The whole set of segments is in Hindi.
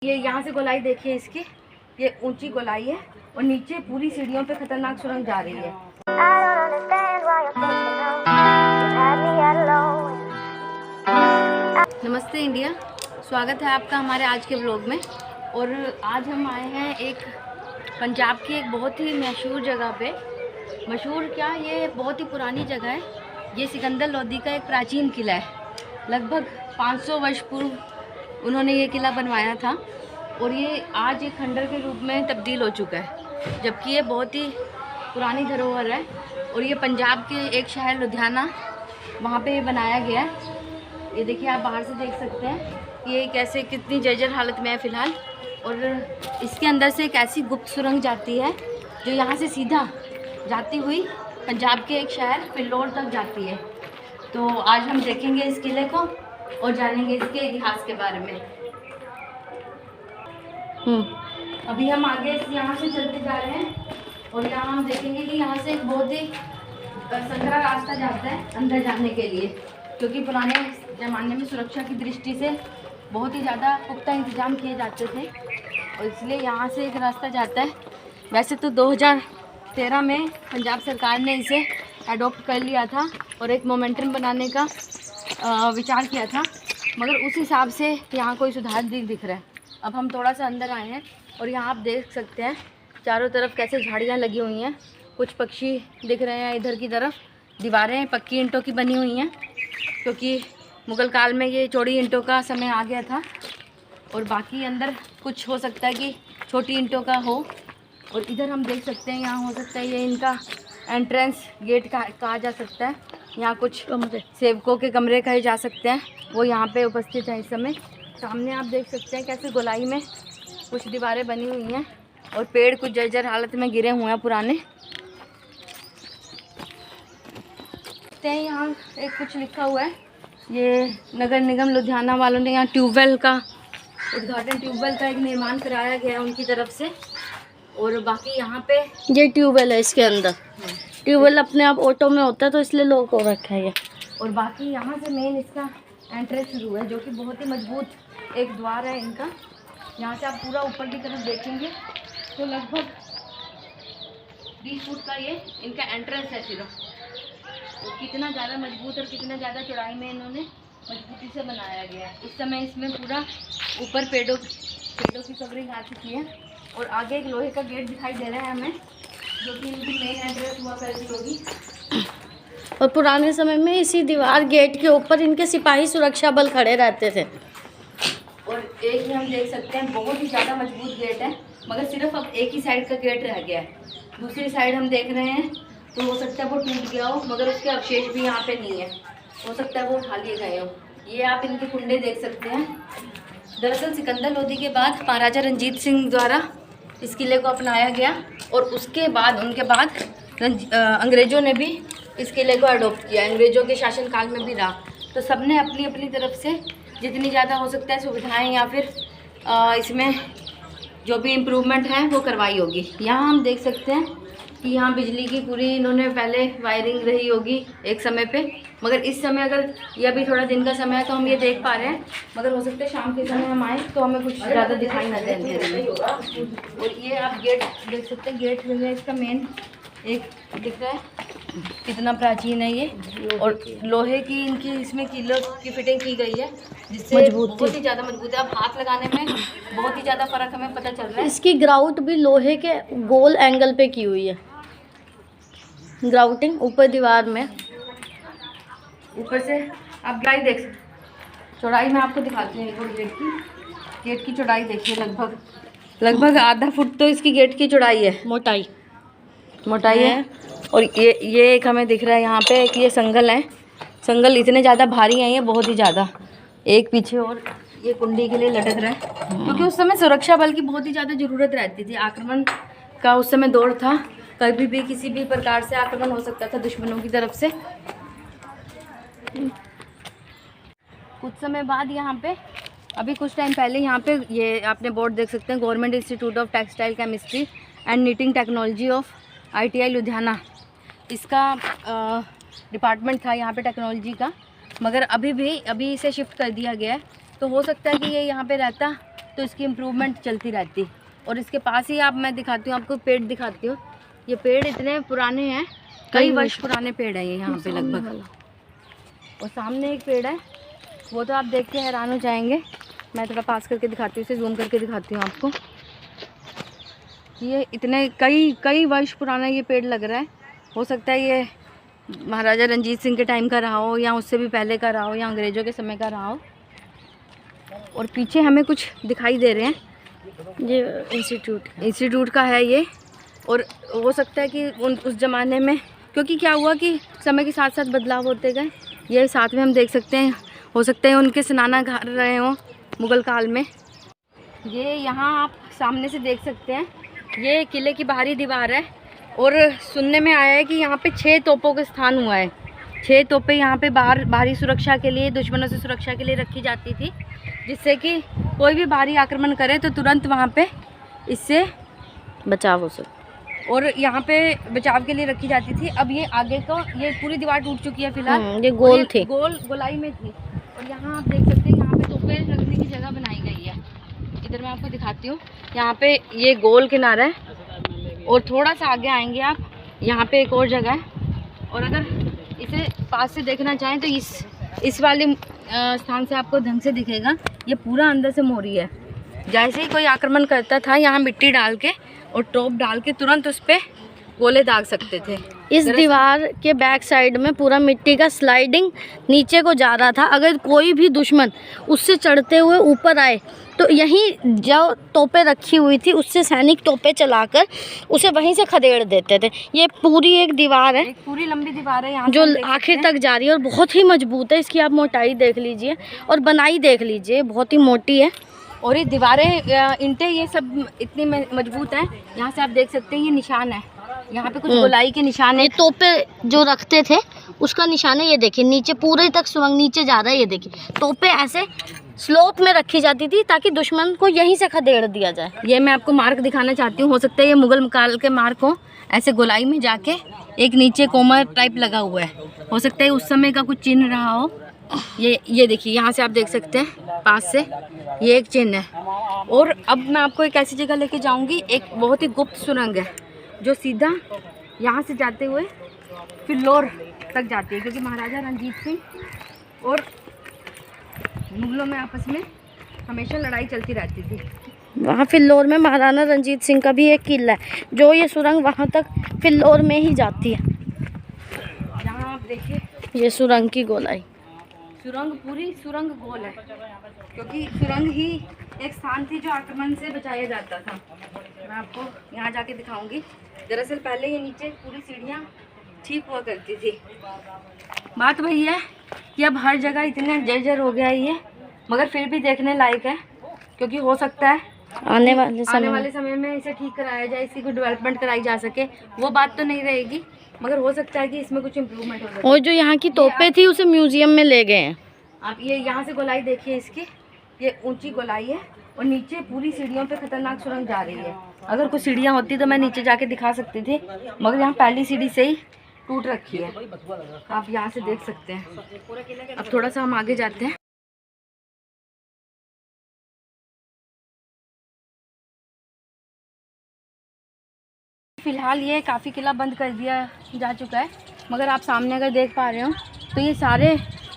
ये यहाँ से गोलाई देखिए इसकी, ये ऊंची गोलाई है और नीचे पूरी सीढ़ियों पे खतरनाक सुरंग जा रही है। नमस्ते इंडिया, स्वागत है आपका हमारे आज के व्लॉग में। और आज हम आए हैं एक पंजाब की एक बहुत ही मशहूर जगह पे। मशहूर क्या, ये बहुत ही पुरानी जगह है। ये सिकंदर लोदी का एक प्राचीन किला है। लगभग 500 वर्ष पूर्व उन्होंने ये किला बनवाया था और ये आज एक खंडर के रूप में तब्दील हो चुका है, जबकि ये बहुत ही पुरानी धरोहर है। और ये पंजाब के एक शहर लुधियाना, वहाँ पे ये बनाया गया है। ये देखिए, आप बाहर से देख सकते हैं ये कैसे कितनी जर्जर हालत में है फ़िलहाल। और इसके अंदर से एक ऐसी गुप्त सुरंग जाती है जो यहाँ से सीधा जाती हुई पंजाब के एक शहर फिल्लौर तक जाती है। तो आज हम देखेंगे इस किले को और जानेंगे इसके इतिहास के बारे में। अभी हम आगे यहाँ से चलते जा रहे हैं और यहाँ हम देखेंगे कि यहाँ से एक बहुत ही संकरा रास्ता जाता है अंदर जाने के लिए, क्योंकि पुराने ज़माने में सुरक्षा की दृष्टि से बहुत ही ज़्यादा पुख्ता इंतजाम किए जाते थे और इसलिए यहाँ से एक रास्ता जाता है। वैसे तो 2013 में पंजाब सरकार ने इसे अडॉप्ट कर लिया था और एक मोमेंटम बनाने का विचार किया था, मगर उस हिसाब से यहाँ कोई सुधार दिख रहा है। अब हम थोड़ा सा अंदर आए हैं और यहाँ आप देख सकते हैं चारों तरफ कैसे झाड़ियाँ लगी हुई हैं। कुछ पक्षी दिख रहे हैं इधर की तरफ। दीवारें पक्की ईंटों की बनी हुई हैं, क्योंकि मुग़ल काल में ये चौड़ी ईंटों का समय आ गया था। और बाकी अंदर कुछ हो सकता है कि छोटी ईंटों का हो। और इधर हम देख सकते हैं, यहाँ हो सकता है ये इनका एंट्रेंस गेट कहा जा सकता है। यहाँ कुछ सेवकों के कमरे कहे जा सकते हैं, वो यहाँ पे उपस्थित हैं इस समय। सामने आप देख सकते हैं कैसे गोलाई में कुछ दीवारें बनी हुई हैं और पेड़ कुछ जर्जर हालत में गिरे हुए हैं पुराने। यहाँ एक कुछ लिखा हुआ है, ये नगर निगम लुधियाना वालों ने यहाँ ट्यूबवेल का उद्घाटन, ट्यूबवेल का एक निर्माण कराया गया है उनकी तरफ से। और बाकी यहाँ पे ये ट्यूबवेल है, इसके अंदर ट्यूबवेल अपने आप ऑटो में होता है तो इसलिए लॉक हो रखा है ये। और बाकी यहाँ से मेन इसका एंट्रेंस शुरू है, जो कि बहुत ही मजबूत एक द्वार है इनका। यहाँ से आप पूरा ऊपर की तरफ देखेंगे तो लगभग 20 फुट का ये इनका एंट्रेंस है सिर्फ। तो कितना ज़्यादा मजबूत और कितना ज़्यादा चौड़ाई में इन्होंने मजबूती से बनाया गया है। इस समय इसमें पूरा ऊपर पेड़ों की कवरिंग आ चुकी है। और आगे एक लोहे का गेट दिखाई दे रहा है हमें, जो कि इनकी मेन एंट्रेंस हुआ करती होगी। और पुराने समय में इसी दीवार गेट के ऊपर इनके सिपाही सुरक्षा बल खड़े रहते थे। और एक ही हम देख सकते हैं बहुत ही ज़्यादा मजबूत गेट है, मगर सिर्फ अब एक ही साइड का गेट रह गया है। दूसरी साइड हम देख रहे हैं तो हो सकता है वो टूट गया हो, मगर उसके अवशेष भी यहाँ पे नहीं है। हो सकता है वो उठा लिए गए हो। ये आप इनके कुंडे देख सकते हैं। दरअसल सिकंदर लोदी के बाद महाराजा रंजीत सिंह द्वारा इस किले को अपनाया गया और उसके बाद उनके बाद अंग्रेज़ों ने भी इस किले को अडॉप्ट किया। अंग्रेज़ों के शासनकाल में भी रहा। तो सबने अपनी अपनी तरफ से जितनी ज़्यादा हो सकता है सुविधाएं या फिर इसमें जो भी इम्प्रूवमेंट है वो करवाई होगी। यहाँ हम देख सकते हैं कि यहाँ बिजली की पूरी इन्होंने पहले वायरिंग रही होगी एक समय पे, मगर इस समय अगर ये अभी थोड़ा दिन का समय है तो हम ये देख पा रहे हैं, मगर हो सकता है शाम के समय हम आए तो हमें कुछ ज़्यादा दिखाई न दे अंधेरे में। और ये आप गेट देख सकते हैं, गेट जो है इसका मेन एक दिख रहा है कितना प्राचीन है ये। और लोहे की इनकी इसमें किलो की फिटिंग की गई है, जिससे बहुत ही ज़्यादा मजबूत है। अब हाथ लगाने में बहुत ही ज़्यादा फ़र्क हमें पता चल रहा है। इसकी ग्राउट भी लोहे के गोल एंगल पे की हुई है, ग्राउटिंग ऊपर दीवार में। ऊपर से आप चौड़ाई देख सकते, चौड़ाई में आपको दिखाती हूँ गेट की चौड़ाई देखिए, लगभग आधा फुट तो इसकी गेट की चौड़ाई है, मोटाई है। और ये एक हमें दिख रहा है यहाँ पे कि ये संगल है। संगल इतने ज़्यादा भारी हैं ये, बहुत ही ज़्यादा। एक पीछे और ये कुंडी के लिए लटक रहा है, क्योंकि उस समय सुरक्षा बल की बहुत ही ज़्यादा ज़रूरत रहती थी। आक्रमण का उस समय दौर था, कभी भी किसी भी प्रकार से आक्रमण हो सकता था दुश्मनों की तरफ से। कुछ समय बाद यहाँ पे, अभी कुछ टाइम पहले यहाँ पे ये आपने बोर्ड देख सकते हैं, government institute of textile chemistry and knitting technology of ITI Ludhiana, इसका डिपार्टमेंट था यहाँ पे टेक्नोलॉजी का, मगर अभी इसे शिफ्ट कर दिया गया है। तो हो सकता है कि ये यहाँ पे रहता तो इसकी इम्प्रूवमेंट चलती रहती। और इसके पास ही आप, मैं दिखाती हूँ आपको, पेड़ दिखाती हूँ। ये पेड़ इतने पुराने हैं, कई वर्ष पुराने पेड़ हैं ये यहाँ पे लगभग। और सामने एक पेड़ है, वो तो आप देख के हैरान हो जाएंगे। मैं थोड़ा पास करके दिखाती हूँ, इसे जूम करके दिखाती हूँ आपको। ये इतने कई वर्ष पुराना ये पेड़ लग रहा है। हो सकता है ये महाराजा रंजीत सिंह के टाइम का रहा हो, या उससे भी पहले का रहा हो, या अंग्रेज़ों के समय का रहा हो। और पीछे हमें कुछ दिखाई दे रहे हैं, ये इंस्टीट्यूट का है ये। और हो सकता है कि उस ज़माने में, क्योंकि क्या हुआ कि समय के साथ साथ बदलाव होते गए। ये साथ में हम देख सकते हैं, हो सकता है उनके स्नानागार रहे हों मुग़ल काल में। ये यहाँ आप सामने से देख सकते हैं, ये किले की बाहरी दीवार है। और सुनने में आया है कि यहाँ पे 6 तोपों का स्थान हुआ है। 6 तोपें यहाँ पे बाहरी सुरक्षा के लिए, दुश्मनों से सुरक्षा के लिए रखी जाती थी, जिससे कि कोई भी बाहरी आक्रमण करे तो तुरंत वहाँ पे इससे बचाव हो सके। और यहाँ पे बचाव के लिए रखी जाती थी। अब ये आगे को, ये पूरी दीवार टूट चुकी है फिलहाल। ये गोल थी, गोलाई में थी। और यहाँ आप देख सकते हैं, यहाँ पे तोपें रखने की जगह बनाई गई है। इधर मैं आपको दिखाती हूँ, यहाँ पे ये गोल किनारा है। और थोड़ा सा आगे आएंगे आप, यहाँ पे एक और जगह है। और अगर इसे पास से देखना चाहें तो इस वाले स्थान से आपको ढंग से दिखेगा। ये पूरा अंदर से मोरी है। जैसे ही कोई आक्रमण करता था, यहाँ मिट्टी डाल के और टोप डाल के तुरंत उस पर गोले दाग सकते थे। इस दीवार के बैक साइड में पूरा मिट्टी का स्लाइडिंग नीचे को जा रहा था। अगर कोई भी दुश्मन उससे चढ़ते हुए ऊपर आए तो यहीं जो तोपें रखी हुई थी उससे सैनिक तोपें चलाकर उसे वहीं से खदेड़ देते थे। ये पूरी एक दीवार है, एक पूरी लंबी दीवार है यहाँ जो आखिर तक जा रही है और बहुत ही मजबूत है। इसकी आप मोटाई देख लीजिए और बनाई देख लीजिए, बहुत ही मोटी है। और ये दीवारें, ईंटें, ये सब इतनी मजबूत हैं। यहाँ से आप देख सकते हैं, ये निशान है, यहाँ पे कुछ गोलाई के निशान है। ये तोपें जो रखते थे उसका निशान है। ये देखिए नीचे पूरे तक सुरंग नीचे जा रहा है। ये देखिए तोपें ऐसे स्लोप में रखी जाती थी ताकि दुश्मन को यहीं से खदेड़ दिया जाए। ये मैं आपको मार्क दिखाना चाहती हूँ। हो सकता है ये मुगल काल के मार्क हो, ऐसे गोलाई में जाके एक नीचे कोमर टाइप लगा हुआ है। हो सकता है उस समय का कुछ चिन्ह रहा हो। ये देखिए, यहाँ से आप देख सकते हैं पास से, ये एक चिन्ह है। और अब मैं आपको एक ऐसी जगह लेके जाऊँगी, एक बहुत ही गुप्त सुरंग है जो सीधा यहाँ से जाते हुए फिल्लौर तक जाती है। क्योंकि महाराजा रंजीत सिंह और मुगलों में आपस में हमेशा लड़ाई चलती रहती थी। वहाँ फिल्लौर में महाराणा रंजीत सिंह का भी एक किला है, जो ये सुरंग वहाँ तक फिल्लौर में ही जाती है। यहाँ आप देखिए, ये सुरंग की गोलाई, सुरंग पूरी सुरंग गोल है, क्योंकि सुरंग ही एक स्थान थी जो आक्रमण से बचाया जाता था। मैं आपको यहाँ जाके दिखाऊंगी। दरअसल पहले ये नीचे पूरी सीढ़ियाँ ठीक हुआ करती थी। बात वही है कि अब हर जगह इतना जर्जर हो गया है ये, मगर फिर भी देखने लायक है। क्योंकि हो सकता है आने वाले समय में इसे ठीक कराया जाए, इसी को डेवलपमेंट कराई जा सके। वो बात तो नहीं रहेगी, मगर हो सकता है कि इसमें कुछ इम्प्रूवमेंट हो सके। और जो यहाँ की तोपें थी उसे म्यूजियम में ले गए हैं। आप ये यहाँ से गोलाई देखिए, इसकी ये ऊंची गोलाई है और नीचे पूरी सीढ़ियों पे खतरनाक सुरंग जा रही है। अगर कुछ सीढ़ियाँ होती तो मैं नीचे जाके दिखा सकती थी, मगर यहाँ पहली सीढ़ी से ही टूट रखी है। आप यहाँ से देख सकते हैं। अब थोड़ा सा हम आगे जाते हैं। फिलहाल ये काफ़ी किला बंद कर दिया जा चुका है, मगर आप सामने अगर देख पा रहे हो तो ये सारे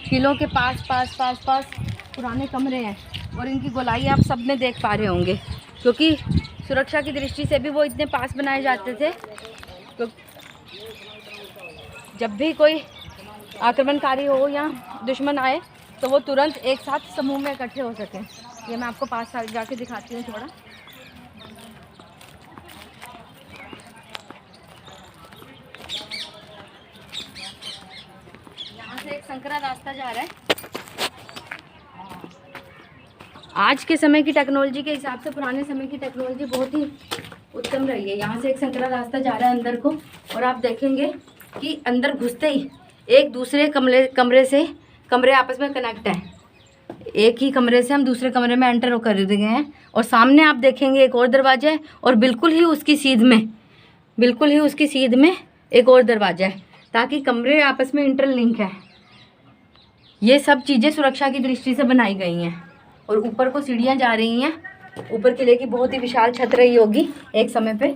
किलों के पास पुराने कमरे हैं। और इनकी गोलाई आप सब में देख पा रहे होंगे, क्योंकि सुरक्षा की दृष्टि से भी वो इतने पास बनाए जाते थे। तो जब भी कोई आक्रमणकारी हो या दुश्मन आए तो वो तुरंत एक साथ समूह में इकट्ठे हो सकें। ये मैं आपको पास जाके दिखाती हूँ थोड़ा। यहाँ से एक संकरा रास्ता जा रहा है। आज के समय की टेक्नोलॉजी के हिसाब से पुराने समय की टेक्नोलॉजी बहुत ही उत्तम रही है। यहाँ से एक संकरा रास्ता जा रहा है अंदर को, और आप देखेंगे कि अंदर घुसते ही एक दूसरे कमरे आपस में कनेक्ट हैं। एक ही कमरे से हम दूसरे कमरे में एंटर कर गए हैं। और सामने आप देखेंगे एक और दरवाजा है, और बिल्कुल ही उसकी सीध में एक और दरवाजा है, ताकि कमरे आपस में इंटरलिंक है। ये सब चीज़ें सुरक्षा की दृष्टि से बनाई गई हैं। और ऊपर को सीढ़ियाँ जा रही हैं, ऊपर किले की बहुत ही विशाल छत रही होगी एक समय पे।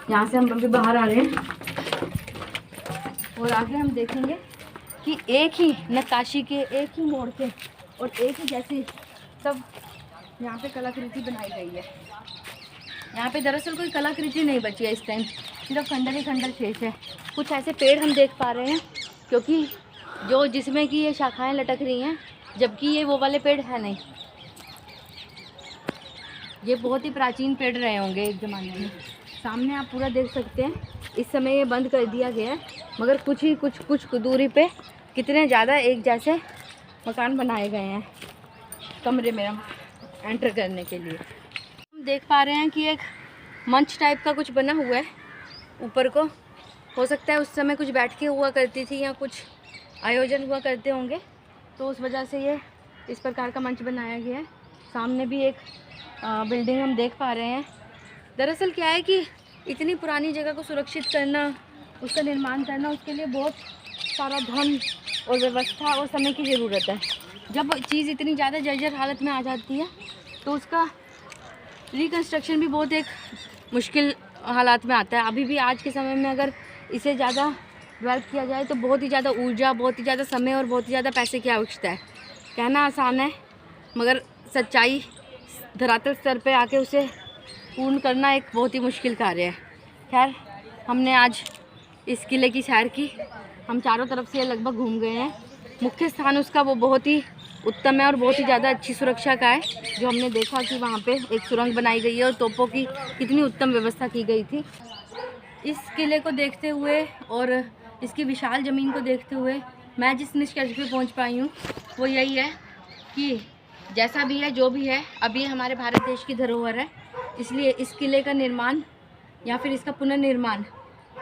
यहाँ से हम अभी बाहर आ रहे हैं और आगे हम देखेंगे कि एक ही नक्काशी के, एक ही मोड़ के और एक ही जैसी सब यहाँ पे कलाकृति बनाई गई है। यहाँ पे दरअसल कोई कलाकृति नहीं बची है इस टाइम, सिर्फ खंडर ही खंडर शेष है। कुछ ऐसे पेड़ हम देख पा रहे हैं क्योंकि जो जिसमें कि ये शाखाएं लटक रही हैं, जबकि ये वो वाले पेड़ है नहीं। ये बहुत ही प्राचीन पेड़ रहे होंगे एक ज़माने में। सामने आप पूरा देख सकते हैं, इस समय ये बंद कर दिया गया है, मगर कुछ दूरी पे कितने ज़्यादा एक जैसे मकान बनाए गए हैं कमरे में एंटर करने के लिए। हम देख पा रहे हैं कि एक मंच टाइप का कुछ बना हुआ है ऊपर को। हो सकता है उस समय कुछ बैठ के हुआ करती थी या कुछ आयोजन हुआ करते होंगे, तो उस वजह से ये इस प्रकार का मंच बनाया गया है। सामने भी एक बिल्डिंग हम देख पा रहे हैं। दरअसल क्या है कि इतनी पुरानी जगह को सुरक्षित करना, उसका निर्माण करना, उसके लिए बहुत सारा धन और व्यवस्था और समय की ज़रूरत है। जब चीज़ इतनी ज़्यादा जर्जर हालत में आ जाती है तो उसका रिकन्स्ट्रक्शन भी बहुत एक मुश्किल हालात में आता है। अभी भी आज के समय में अगर इसे ज़्यादा डेवलप किया जाए तो बहुत ही ज़्यादा ऊर्जा, बहुत ही ज़्यादा समय और बहुत ही ज़्यादा पैसे की आवश्यकता है। कहना आसान है मगर सच्चाई धरातल स्तर पे आके उसे पूर्ण करना एक बहुत ही मुश्किल कार्य है। खैर, हमने आज इस किले की सैर की। हम चारों तरफ से लगभग घूम गए हैं। मुख्य स्थान उसका वो बहुत ही उत्तम है और बहुत ही ज़्यादा अच्छी सुरक्षा का है। जो हमने देखा कि वहाँ पे एक सुरंग बनाई गई है और तोपों की कितनी उत्तम व्यवस्था की गई थी। इस किले को देखते हुए और इसकी विशाल ज़मीन को देखते हुए मैं जिस निष्कर्ष पे पहुँच पाई हूँ वो यही है कि जैसा भी है, जो भी है, अभी हमारे भारत देश की धरोहर है। इसलिए इस किले का निर्माण या फिर इसका पुनर्निर्माण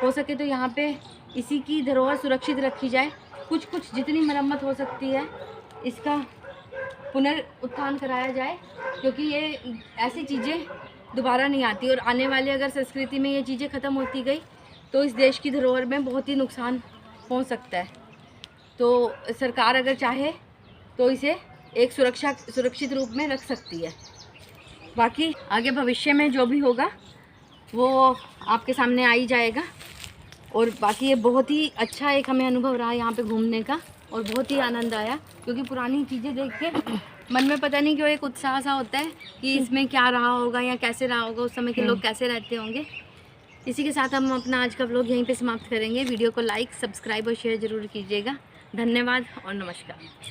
हो सके तो यहाँ पे इसी की धरोहर सुरक्षित रखी जाए। कुछ जितनी मरम्मत हो सकती है इसका पुनरुत्थान कराया जाए, क्योंकि ये ऐसी चीज़ें दोबारा नहीं आती। और आने वाले अगर संस्कृति में ये चीज़ें ख़त्म होती गई तो इस देश की धरोहर में बहुत ही नुकसान पहुँच सकता है। तो सरकार अगर चाहे तो इसे एक सुरक्षित रूप में रख सकती है। बाकी आगे भविष्य में जो भी होगा वो आपके सामने आ ही जाएगा। और बाकी ये बहुत ही अच्छा एक हमें अनुभव रहा यहाँ पे घूमने का और बहुत ही आनंद आया, क्योंकि पुरानी चीज़ें देख के मन में पता नहीं क्यों एक उत्साह सा होता है कि इसमें क्या रहा होगा या कैसे रहा होगा, उस समय के लोग कैसे रहते होंगे। इसी के साथ हम अपना आज का व्लॉग यहीं पे समाप्त करेंगे। वीडियो को लाइक, सब्सक्राइब और शेयर ज़रूर कीजिएगा। धन्यवाद और नमस्कार।